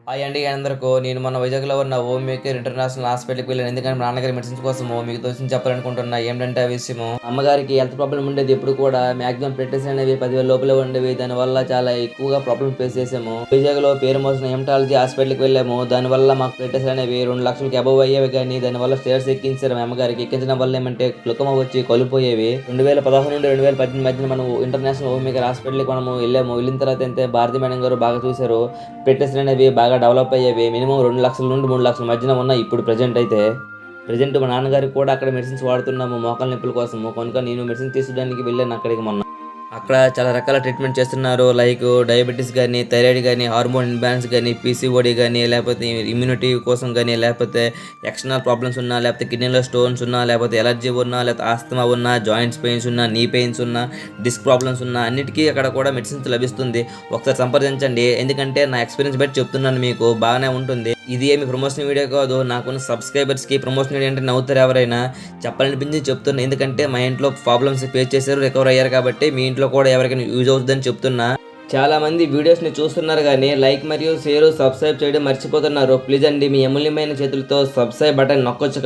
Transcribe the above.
Hi అండి అందరికీ. నేను మొన్న వైజాగ్‌లో ఉన్న హోమ్ మేకర్ ఇంటర్నేషనల్ హాస్పిటల్‌కి వెళ్ళాను. ఎందుకంటే మా నాన్నగారి మెడిసిన్స్ కోసము మీకు తోచింది చెప్పాలనుకుంటున్నా. ఏంటంటే ఆ విషయము, అమ్మగారికి హెల్త్ ప్రాబ్లమ్ ఉండేది. ఎప్పుడు కూడా మాక్సిమం ప్లేటెస్ అనేవి 10,000 లోపలే ఉండేవి. దానివల్ల చాలా ఎక్కువగా ప్రాబ్లమ్ ఫేస్ చేసాము. వైజాగ్‌లో పేరు మోసిన హెమటాలజీ హాస్పిటల్‌కి వెళ్ళాము. దానివల్ల మాకు ప్లేటెస్ అనేవి 2,00,000కి అబోవ్ అయ్యేవి. కానీ దానివల్ల స్టేర్స్ ఎక్కించారు మా అమ్మగారికి. ఎక్కించడం వల్ల ఏమంటే గ్లుకోమా వచ్చి కళ్ళుపోయేవి. 2016 నుండి 2018 మధ్యన మనం ఇంటర్నేషనల్ హోమ్ మేకర్ హాస్పిటల్‌కి మనము వెళ్ళాము. వెళ్ళిన తర్వాత అయితే భారతి మేడం గారు బాగా చూసారు. ప్లేటెస్ అనేవి బాగా డెవలప్ అయ్యేవి. మినిమమ్ 2,00,000 నుండి 3,00,000 మధ్యన ఉన్నాయి ఇప్పుడు ప్రెజెంట్ అయితే. ప్రెజెంట్ మా నాన్నగారికి కూడా అక్కడ మెడిసిన్స్ వాడుతున్నాము మోకాళ్ళ నొప్పుల కోసము. కనుక నేను మెడిసిన్స్ తీసుకోవడానికి వెళ్ళాను అక్కడికి మొన్న. అక్కడ చాలా రకాల ట్రీట్మెంట్ చేస్తున్నారు. లైక్ డయాబెటిస్ గానీ, థైరాయిడ్ గానీ, హార్మోన్ ఇంబాలెన్స్ గానీ, పీసీఓడీ గానీ, లేకపోతే ఇమ్యూనిటీ కోసం గానీ, లేకపోతే ఎక్స్టర్నల్ ప్రాబ్లమ్స్ ఉన్నా, లేకపోతే కిడ్నీలో స్టోన్స్ ఉన్నా, లేకపోతే ఎలర్జీ ఉన్నా, లేకపోతే ఆస్తమా ఉన్నా, జాయింట్స్ పెయిన్స్ ఉన్నా, నీ పెయిన్స్ ఉన్నా, డిస్క్ ప్రాబ్లమ్స్ ఉన్నా అన్నిటికీ అక్కడ కూడా మెడిసిన్స్ లభిస్తుంది. ఒకసారి సంప్రదించండి. ఎందుకంటే నా ఎక్స్పీరియన్స్ బట్టి చెప్తున్నాను మీకు. బాగానే ఉంటుంది. ఇది ఏమి ప్రమోషన్ వీడియో కాదు. నాకున్న సబ్స్క్రైబర్స్‌కి ప్రమోషన్ వీడియో అంటే నవ్వుతారు ఎవరైనా. చెప్పాలనిపించి చెప్తున్నా. ఎందుకంటే మా ఇంట్లో ప్రాబ్లమ్స్ ఫేస్ చేశారు, రికవర్ అయ్యారు కాబట్టి మీ ఇంట్లో కూడా ఎవరికైనా యూజ్ అవుతుందని చెప్తున్నా. చాలా మంది వీడియోస్‌ని చూస్తున్నారు గానీ లైక్ మరియు షేర్, సబ్స్క్రైబ్ చేయడం మర్చిపోతున్నారు. ప్లీజ్ అండి మీ అమూల్యమైన చేతులతో సబ్స్క్రైబ్ బటన్ నొక్కొచ్చు.